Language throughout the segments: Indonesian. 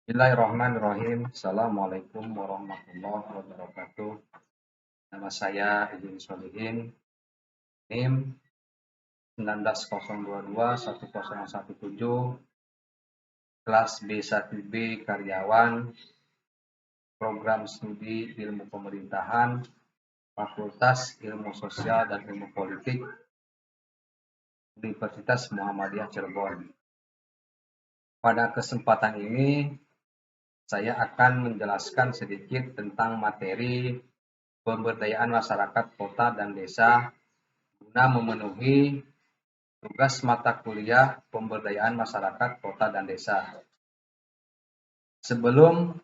Bismillahirrahmanirrahim. Assalamualaikum warahmatullahi wabarakatuh. Nama saya Idin Solihin, NIM 19022117, kelas B1B karyawan, program studi ilmu pemerintahan, Fakultas Ilmu Sosial dan Ilmu Politik, Universitas Muhammadiyah Cirebon. Pada kesempatan ini, saya akan menjelaskan sedikit tentang materi pemberdayaan masyarakat kota dan desa guna memenuhi tugas mata kuliah pemberdayaan masyarakat kota dan desa. Sebelum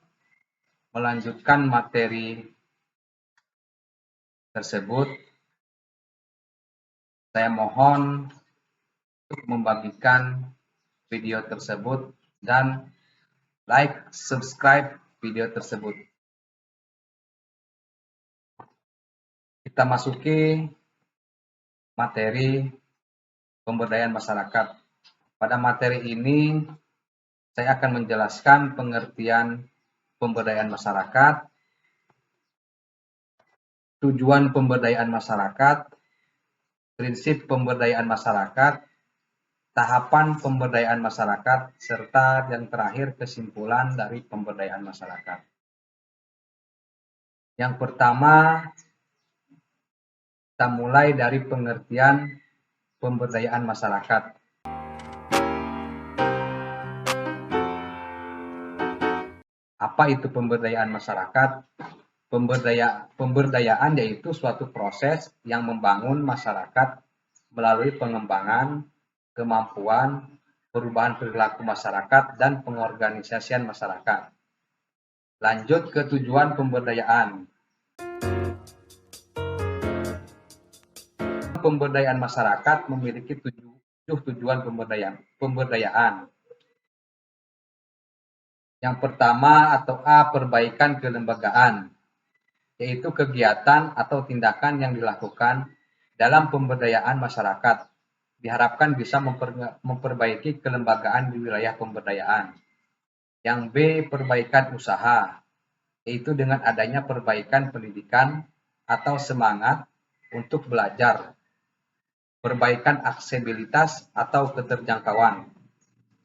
melanjutkan materi tersebut, saya mohon untuk membagikan video tersebut dan like, subscribe video tersebut. Kita masuki materi pemberdayaan masyarakat. Pada materi ini, saya akan menjelaskan pengertian pemberdayaan masyarakat, tujuan pemberdayaan masyarakat, prinsip pemberdayaan masyarakat, tahapan pemberdayaan masyarakat, serta yang terakhir kesimpulan dari pemberdayaan masyarakat. Yang pertama, kita mulai dari pengertian pemberdayaan masyarakat. Apa itu pemberdayaan masyarakat? Pemberdayaan yaitu suatu proses yang membangun masyarakat melalui pengembangan, kemampuan, perubahan perilaku masyarakat, dan pengorganisasian masyarakat. Lanjut ke tujuan pemberdayaan. Pemberdayaan masyarakat memiliki tujuh tujuan pemberdayaan. Yang pertama atau A, perbaikan kelembagaan, yaitu kegiatan atau tindakan yang dilakukan dalam pemberdayaan masyarakat. Diharapkan bisa memperbaiki kelembagaan di wilayah pemberdayaan. Yang B, perbaikan usaha, yaitu dengan adanya perbaikan pendidikan atau semangat untuk belajar. Perbaikan aksesibilitas atau keterjangkauan,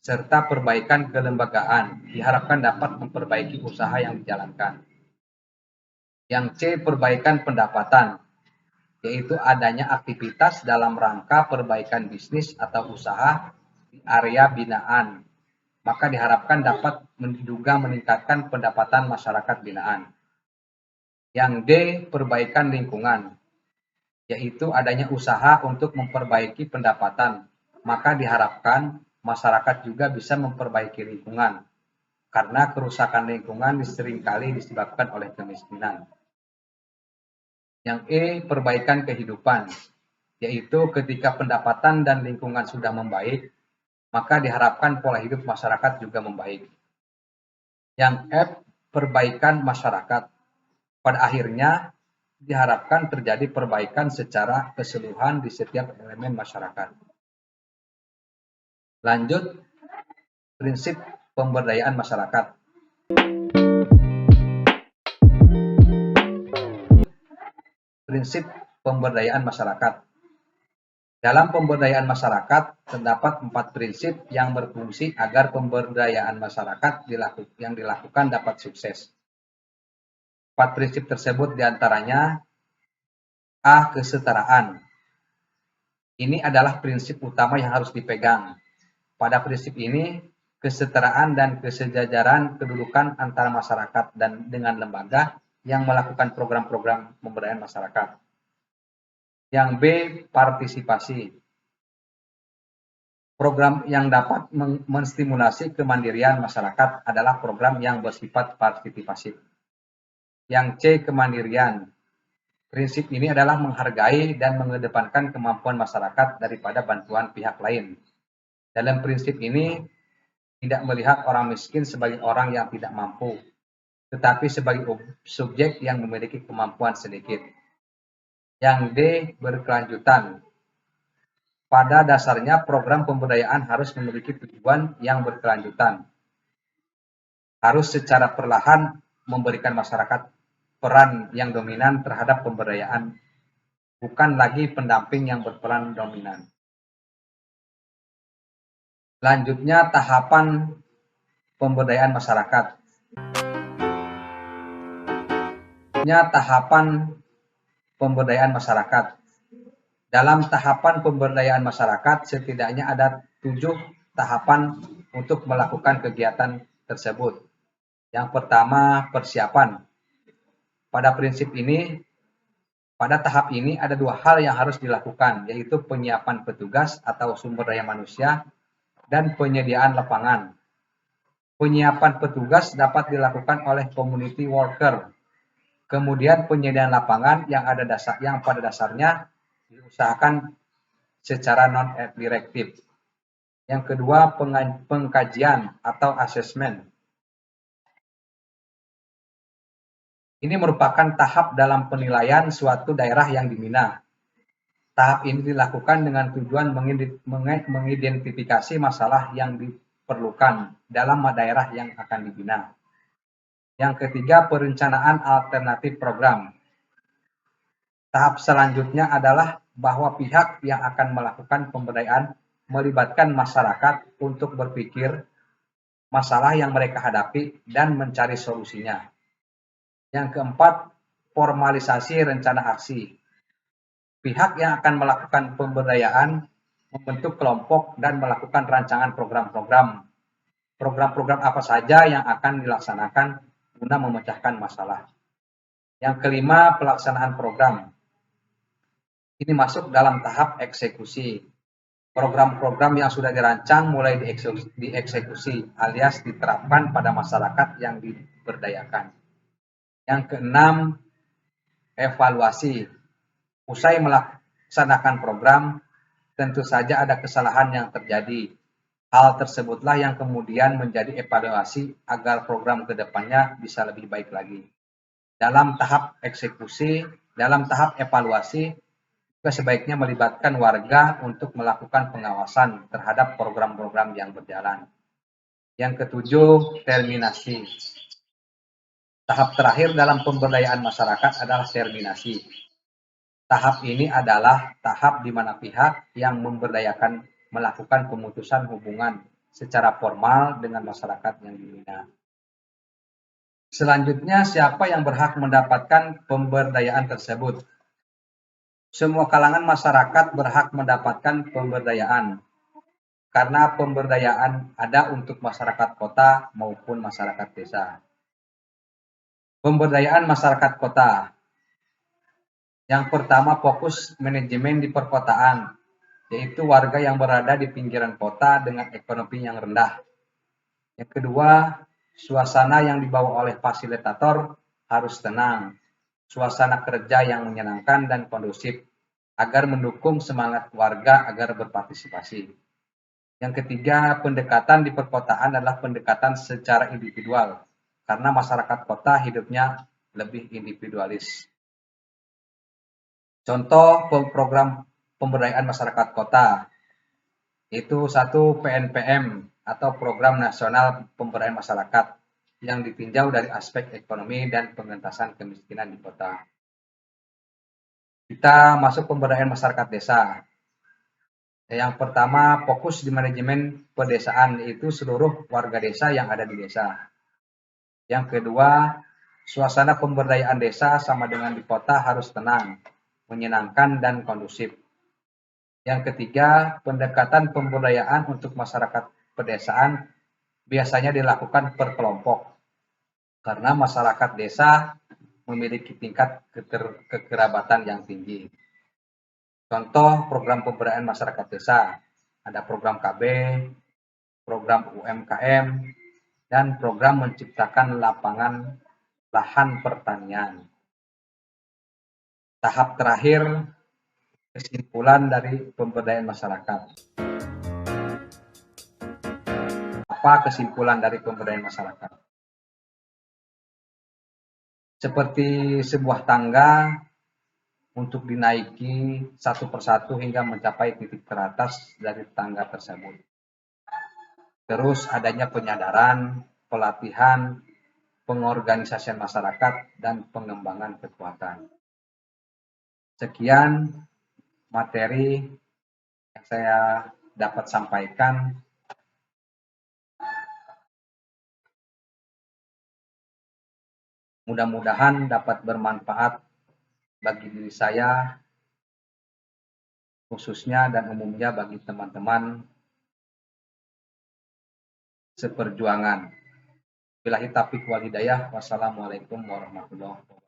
serta perbaikan kelembagaan, diharapkan dapat memperbaiki usaha yang dijalankan. Yang C, perbaikan pendapatan, yaitu adanya aktivitas dalam rangka perbaikan bisnis atau usaha di area binaan, maka diharapkan dapat juga meningkatkan pendapatan masyarakat binaan. Yang D, perbaikan lingkungan, yaitu adanya usaha untuk memperbaiki pendapatan, maka diharapkan masyarakat juga bisa memperbaiki lingkungan, karena kerusakan lingkungan seringkali disebabkan oleh kemiskinan. Yang E, perbaikan kehidupan, yaitu ketika pendapatan dan lingkungan sudah membaik, maka diharapkan pola hidup masyarakat juga membaik. Yang F, perbaikan masyarakat. Pada akhirnya, diharapkan terjadi perbaikan secara keseluruhan di setiap elemen masyarakat. Lanjut, prinsip pemberdayaan masyarakat. Prinsip pemberdayaan masyarakat. Dalam pemberdayaan masyarakat, terdapat 4 prinsip yang berfungsi agar pemberdayaan masyarakat yang dilakukan dapat sukses. 4 prinsip tersebut diantaranya A, kesetaraan. Ini adalah prinsip utama yang harus dipegang. Pada prinsip ini, kesetaraan dan kesejajaran kedudukan antara masyarakat dan dengan lembaga yang melakukan program-program pemberdayaan masyarakat. Yang B, partisipasi. Program yang dapat menstimulasi kemandirian masyarakat adalah program yang bersifat partisipatif. Yang C, kemandirian. Prinsip ini adalah menghargai dan mengedepankan kemampuan masyarakat daripada bantuan pihak lain. Dalam prinsip ini, tidak melihat orang miskin sebagai orang yang tidak mampu, tetapi sebagai subjek yang memiliki kemampuan sedikit. Yang D, berkelanjutan. Pada dasarnya program pemberdayaan harus memiliki tujuan yang berkelanjutan. Harus secara perlahan memberikan masyarakat peran yang dominan terhadap pemberdayaan, bukan lagi pendamping yang berperan dominan. Lanjutnya tahapan pemberdayaan masyarakat. Dalam tahapan pemberdayaan masyarakat, setidaknya ada 7 tahapan untuk melakukan kegiatan tersebut. Yang pertama, persiapan. Pada tahap ini ada 2 hal yang harus dilakukan, yaitu penyiapan petugas atau sumber daya manusia dan penyediaan lapangan. Penyiapan petugas dapat dilakukan oleh community worker. Kemudian penyediaan lapangan yang pada dasarnya diusahakan secara non-direktif. Yang kedua, pengkajian atau asesmen. Ini merupakan tahap dalam penilaian suatu daerah yang dibina. Tahap ini dilakukan dengan tujuan mengidentifikasi masalah yang diperlukan dalam daerah yang akan dibina. Yang ketiga, perencanaan alternatif program. Tahap selanjutnya adalah bahwa pihak yang akan melakukan pemberdayaan melibatkan masyarakat untuk berpikir masalah yang mereka hadapi dan mencari solusinya. Yang keempat, formalisasi rencana aksi. Pihak yang akan melakukan pemberdayaan membentuk kelompok dan melakukan rancangan program-program. Program-program apa saja yang akan dilaksanakan guna memecahkan masalah. Yang kelima, pelaksanaan program. Ini masuk dalam tahap eksekusi. Program-program yang sudah dirancang mulai dieksekusi alias diterapkan pada masyarakat yang diberdayakan. Yang keenam, evaluasi. Usai melaksanakan program, tentu saja ada kesalahan yang terjadi. Hal tersebutlah yang kemudian menjadi evaluasi agar program ke depannya bisa lebih baik lagi. Dalam tahap evaluasi, juga sebaiknya melibatkan warga untuk melakukan pengawasan terhadap program-program yang berjalan. Yang ketujuh, terminasi. Tahap terakhir dalam pemberdayaan masyarakat adalah terminasi. Tahap ini adalah tahap di mana pihak yang memberdayakan melakukan pemutusan hubungan secara formal dengan masyarakat yang dibina. Selanjutnya, siapa yang berhak mendapatkan pemberdayaan tersebut? Semua kalangan masyarakat berhak mendapatkan pemberdayaan, karena pemberdayaan ada untuk masyarakat kota maupun masyarakat desa. Pemberdayaan masyarakat kota. Yang pertama, fokus manajemen di perkotaan, yaitu warga yang berada di pinggiran kota dengan ekonomi yang rendah. Yang kedua, suasana yang dibawa oleh fasilitator harus tenang, suasana kerja yang menyenangkan dan kondusif, agar mendukung semangat warga agar berpartisipasi. Yang ketiga, pendekatan di perkotaan adalah pendekatan secara individual, karena masyarakat kota hidupnya lebih individualis. Contoh program pemberdayaan masyarakat kota, itu 1 PNPM atau Program Nasional Pemberdayaan Masyarakat yang ditinjau dari aspek ekonomi dan pengentasan kemiskinan di kota. Kita masuk pemberdayaan masyarakat desa. Yang pertama, fokus di manajemen pedesaan, yaitu seluruh warga desa yang ada di desa. Yang kedua, suasana pemberdayaan desa sama dengan di kota harus tenang, menyenangkan dan kondusif. Yang ketiga, pendekatan pemberdayaan untuk masyarakat pedesaan biasanya dilakukan per kelompok, karena masyarakat desa memiliki tingkat kekerabatan yang tinggi. Contoh program pemberdayaan masyarakat desa, ada program KB, program UMKM, dan program menciptakan lapangan lahan pertanian. Tahap terakhir, kesimpulan dari pemberdayaan masyarakat. Apa kesimpulan dari pemberdayaan masyarakat? Seperti sebuah tangga, untuk dinaiki satu persatu hingga mencapai titik teratas dari tangga tersebut. Terus adanya penyadaran, pelatihan, pengorganisasian masyarakat, dan pengembangan kekuatan. Sekian materi yang saya dapat sampaikan. Mudah-mudahan dapat bermanfaat bagi diri saya, khususnya dan umumnya bagi teman-teman seperjuangan. Billahi taufiq wal hidayah. Wassalamualaikum warahmatullahi wabarakatuh.